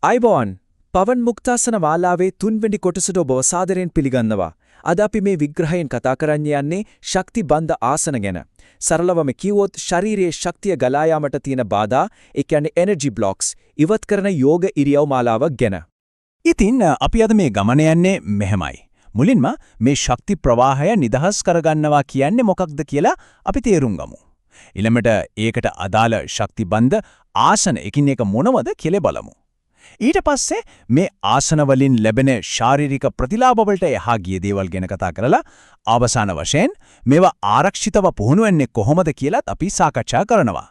අයිබෝන් පවන් මුක්තාසන වාලාවේ තුන්වෙනි කොටසට ඔබ සාදරයෙන් පිළිගන්නවා. අද අපි මේ විග්‍රහයෙන් කතා කරන්න යන්නේ ශක්ති බන්ධ ආසන ගැන. සරලවම කිව්වොත් ශාරීරික ශක්තිය ගලා යාමට තියෙන බාධා, ඒ කියන්නේ එනර්ජි බ්ලොක්ස්, ඉවත් කරන යෝග ඉරියව් මාලාවක් ගැන. ඉතින් අපි අද මේ ගමන යන්නේ මෙහෙමයි. මුලින්ම මේ ශක්ති ප්‍රවාහය නිදහස් කරගන්නවා කියන්නේ මොකක්ද කියලා අපි තේරුම් ගමු. ඊළඟට ඒකට අදාළ ශක්ති බන්ධ ආසන එකින් එක මොනවද කියලා බලමු. ඊට පස්සේ මේ ආසන වලින් ලැබෙන ශාරීරික ප්‍රතිලාභ වලට එහා ගිය දේවල් ගැන කතා කරලා අවසාන වශයෙන් මේවා ආරක්ෂිතව පුහුණු වෙන්නේ කොහොමද කියලාත් අපි සාකච්ඡා කරනවා.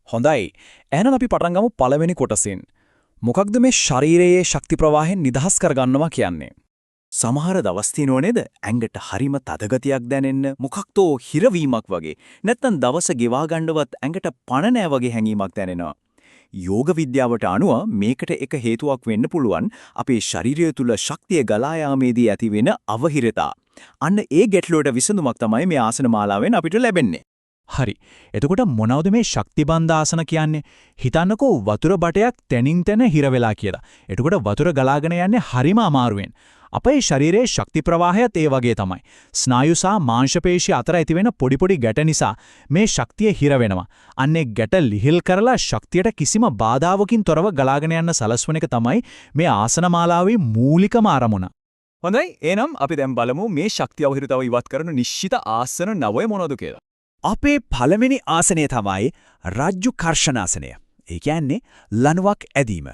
හොඳයි. එහෙනම් අපි පටන් ගමු පළවෙනි කොටසින්. මොකක්ද මේ ශරීරයේ ශක්ති ප්‍රවාහයෙන් නිදහස් කරගන්නවා කියන්නේ? සමහර දවස් තියෙනව නේද? ඇඟට හරිම තදගතියක් දැනෙන්න, මොකක්දෝ හිරවීමක් වගේ. නැත්නම් දවස ගෙවා ගන්නවත් ඇඟට පණ නැහැ වගේ හැඟීමක් දැනෙනවා. යෝග විද්‍යාවට අනුව මේකට එක හේතුවක් වෙන්න පුළුවන් අපේ ශරීරය තුල ශක්තිය ගලා යාමේදී ඇතිවෙන අවහිරතා. අන්න ඒ ගැටලුවට විසඳුමක් තමයි මේ ආසන මාලාවෙන් අපිට ලැබෙන්නේ. හරි. එතකොට මොනවද මේ ශක්තිබන්ධ ආසන කියන්නේ? හිතන්නකෝ වතුර බටයක් තැනින් තැන හිර වෙලා කියලා. එතකොට වතුර ගලාගෙන යන්නේ හරිම අමාරුවෙන්. අපේ ශරීරයේ ශක්ති ප්‍රවාහයත් ඒ වගේ තමයි. ස්නායු සහ මාංශපේශී අතර ඇතිවෙන පොඩි පොඩි ගැට නිසා මේ ශක්තිය හිර වෙනවා. අන්නේ ගැට ලිහිල් කරලා ශක්තියට කිසිම බාධාවකින් තොරව ගලාගෙන යන්න සලස්වන එක තමයි මේ ආසන මාලාවේ මූලිකම අරමුණ. හොඳයි. එහෙනම් අපි දැන් බලමු මේ ශක්තිය අවහිරතාව ඉවත් කරන නිශ්චිත ආසන 9 මොනවද කියලා. අපේ පළවෙනි ආසනය තමයි රජ්ජු කර්ෂණාසනය. ඒ කියන්නේ ලණුවක් ඇදීම.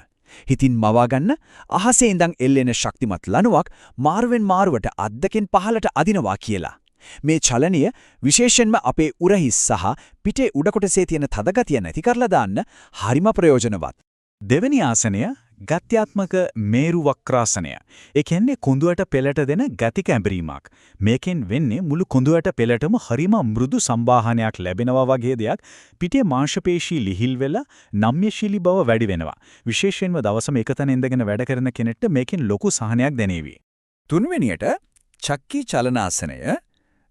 හිතින් මවා ගන්න අහසේ ඉඳන් එල්ලෙන ශක්තිමත් ලණුවක් මාරුවෙන් මාරුවට අද්දකින් පහළට අදිනවා කියලා. මේ චලනය විශේෂයෙන්ම අපේ උරහිස් සහ පිටේ උඩ කොටසේ තියෙන තදගතිය නැති කරලා දාන්න හරිම ප්‍රයෝජනවත්. දෙවෙනි ආසනය ගත්‍යාත්මක මේරු වක්‍රාසනය. ඒ කියන්නේ කුඳුවට පෙළට දෙන ගති කැඹරීමක්. මේකෙන් වෙන්නේ මුළු කුඳුවට පෙළටම හරිම මෘදු සම්බාහනයක් ලැබෙනවා වගේ දෙයක්. පිටේ මාංශපේශී ලිහිල් වෙලා නම්‍යශීලී බව වැඩි වෙනවා. විශේෂයෙන්ම දවසම එකතැන ඉඳගෙන වැඩ කරන කෙනෙක්ට මේකෙන් ලොකු සහනයක් දැනේවි. තුන්වෙනියට චක්කී චලනාසනය,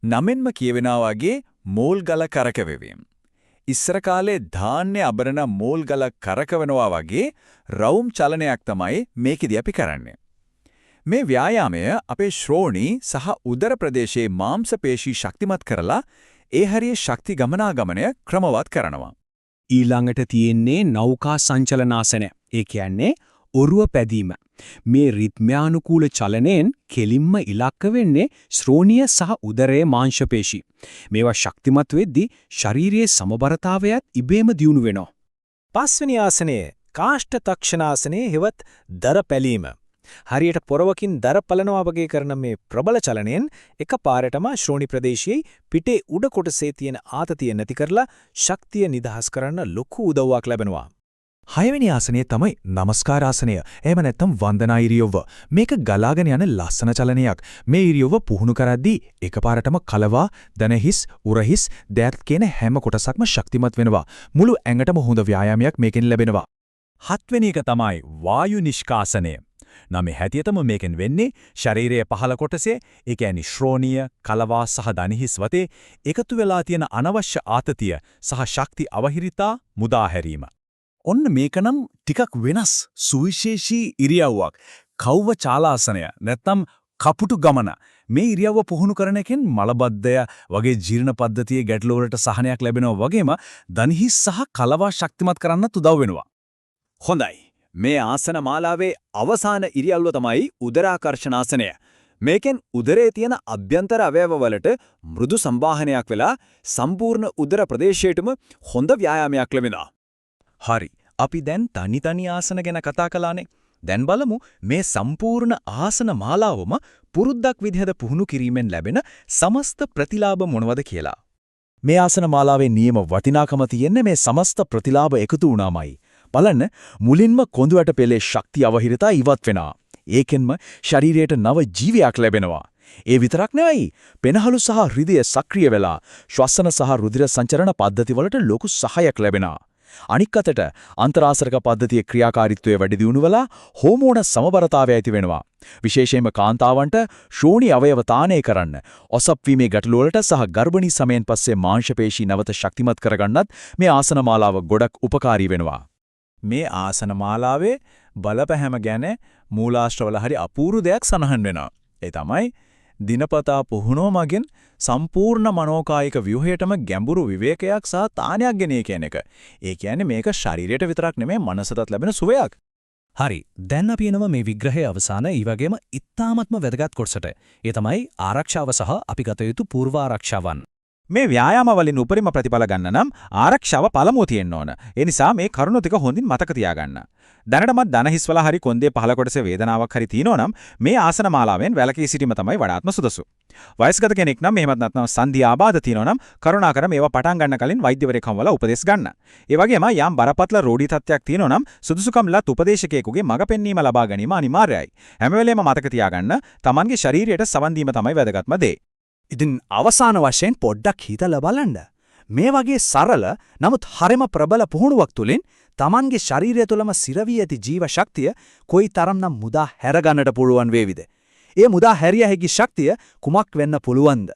නමෙන්ම කියවෙනා වගේ මෝල් ගල කරකවෙවීම. ඉස්සර කාලේ ධාන්‍ය අබරන මෝල් ගල කරකවනවා වගේ රවුම් චලනයක් තමයි මේකෙදී අපි කරන්නේ. මේ ව්‍යායාමය අපේ ශ්‍රෝණි සහ උදර ප්‍රදේශයේ මාංශ පේශී ශක්තිමත් කරලා ඒ හරියේ ශක්ති ගමනාගමනය ක්‍රමවත් කරනවා. ඊළඟට තියෙන්නේ නෞකා සංචලනාසනය. ඒ කියන්නේ ඔරුව පැදීම. මේ රිද්මයානුකූල චලනයෙන් කෙලින්ම ඉලක්ක වෙන්නේ ශ්‍රෝණිය සහ උදරයේ මාංශපේශී. මේවා ශක්තිමත් වෙද්දී ශාරීරියේ සමබරතාවයත් ඉබේම දියුණු වෙනවා. පස්වෙනි ආසනය කාෂ්ඨ තක්ෂණාසනයේ හෙවත් දර පැලීම. හරියට පොරවකින් දර පලනවා වගේ කරන මේ ප්‍රබල චලනයෙන් එකපාරටම ශ්‍රෝණි ප්‍රදේශයේ පිටේ උඩ කොටසේ තියෙන ආතතිය නැති කරලා ශක්තිය නිදහස් කරන්න ලොකු උදව්වක් ලැබෙනවා. හයවෙනි ආසනය තමයි නමස්කාර ආසනය. එහෙම නැත්නම් වන්දනා ඉරියව්ව. මේක ගලාගෙන යන ලස්සන චලනයක්. මේ ඉරියව්ව පුහුණු කරද්දී එකපාරටම කලවා, දනහිස්, උරහිස්, දෑත් කියන හැම කොටසක්ම ශක්තිමත් වෙනවා. මුළු ඇඟටම හොඳ ව්‍යායාමයක් මේකෙන් ලැබෙනවා. හත්වෙනි එක තමයි වායු නිෂ්කාසනය. නම් හැටියටම මේකෙන් වෙන්නේ ශරීරයේ පහළ කොටසේ, ඒ කියන්නේ ශ්‍රෝණිය, කලවා සහ දනහිස් වතේ එකතු වෙලා තියෙන අනවශ්‍ය ආතතිය සහ ශක්ති අවහිරිතා මුදා හැරීම. ඔන්න මේකනම් ටිකක් වෙනස් සුවිශේෂී ඉරියව්වක්. කව්ව චාලාසනය නැත්නම් කපුටු ගමන. මේ ඉරියව්ව පුහුණු කරන එකෙන් මලබද්ධය වගේ ජීර්ණ පද්ධතියේ ගැටලු වලට සහනයක් ලැබෙනවා වගේම දණහිස් සහ කලවා ශක්තිමත් කරන්නත් උදව් වෙනවා. හොඳයි. මේ ආසන මාලාවේ අවසාන ඉරියව්ව තමයි උදරාකර්ෂණාසනය. මේකෙන් උදරයේ තියෙන අභ්‍යන්තර අවයව වලට මෘදු සම්බාහනයක් වෙලා සම්පූර්ණ උදර ප්‍රදේශයටම හොඳ ව්‍යායාමයක් ලැබෙනවා. හරි. අපි දැන් තනි ආසන ගැන කතා කළානේ. දැන් බලමු මේ සම්පූර්ණ ආසන මාලාවම පුරුද්දක් විදිහට පුහුණු කිරීමෙන් ලැබෙන සමස්ත ප්‍රතිලාභ මොනවද කියලා. මේ ආසන මාලාවේ නියම වටිනාකම තියෙන්නේ මේ සමස්ත ප්‍රතිලාභ එකතු වුණාමයි. බලන්න මුලින්ම කොඳුයට පෙළේ ශක්තිය අවහිරතා ඉවත් වෙනවා. ඒකෙන්ම ශරීරයට නව ජීවයක් ලැබෙනවා. ඒ විතරක් නෙවෙයි. පෙනහළු සහ හෘදය සක්‍රිය වෙලා ශ්වසන සහ රුධිර සංචරණ පද්ධතිවලට ලොකු සහායක් ලැබෙනවා. අනික් අතට අන්තරාසරක පද්ධතියේ ක්‍රියාකාරීත්වය වැඩි දියුණු වෙලා හෝමෝන සමබරතාවය ඇති වෙනවා. විශේෂයෙන්ම කාන්තාවන්ට ශ්‍රෝණි අවයව තානය කරන්න, ඔසප්වීමේ ගැටලු වලට සහ ගර්භණී සමයෙන් පස්සේ මාංශපේශී නැවත ශක්තිමත් කරගන්නත් මේ ආසන මාලාව ගොඩක් උපකාරී වෙනවා. මේ ආසන මාලාවේ බලපෑම ගැන මූලාශ්‍රවල හරි අපූර්ව දෙයක් සඳහන් වෙනවා. ඒ තමයි දිනපතා පුහුණුව මගින් සම්පූර්ණ මනෝකායික ව්‍යුහයටම ගැඹුරු විවේකයක් සහ තානයක් ගෙනිය කියන එක. ඒ කියන්නේ මේක ශරීරයට විතරක් නෙමෙයි මනසටත් ලැබෙන සුවයක්. හරි. දැන් අපි එනවා මේ විග්‍රහයේ අවසාන ඊ වගේම ඉතාමත්ම වැදගත් කොටසට. ඒ තමයි ආරක්ෂාව සහ අපි ගත යුතු පූර්ව ආරක්ෂාවන්. මේ ව්‍යායාම වලින් උපරිම ප්‍රතිඵල ගන්න නම් ආරක්ෂාව පළමුව තියෙන්න ඕන. ඒ නිසා මේ කරුණු ටික හොඳින් මතක තියාගන්න. දැනටමත් දන හිස්වල හරි කොන්දේ පහළ කොටසේ වේදනාවක් හරි තියෙනවා නම් මේ ආසන මාලාවෙන් වැළකී සිටීම තමයි වඩාත්ම සුදුසු. වයස්ගත කෙනෙක් නම් එහෙමත් නැත්නම් සංධි ආබාධ තියෙනවා නම් කරුණාකර මේවා පටන් ගන්න කලින් වෛද්‍යවරයෙක් හමුවලා උපදෙස් ගන්න. ඒ වගේම යම් බරපතල රෝගී තත්ත්වයක් තියෙනවා නම් සුදුසුකම්ලත් උපදේශකයෙකුගේ මඟ පෙන්වීම ලබා ගැනීම අනිවාර්යයි. හැම වෙලේම මතක තියාගන්න Tamanගේ ශරීරයට සවන් දීම තමයි වැදගත්ම දේ. ඉතින් අවසාන වශයෙන් පොඩ්ඩක් හිතලා බලන්න. මේ වගේ සරල නමුත් හරිම ප්‍රබල පුහුණුවක් තුලින් Tamanගේ ශරීරය තුළම සිරවී ඇති ජීව ශක්තිය කොයි තරම්නම් මුදා හැරගන්නට පුළුවන් වේවිද? ඒ මුදා හැරිය හැකි ශක්තිය කුමක් වෙන්න පුළුවන්ද?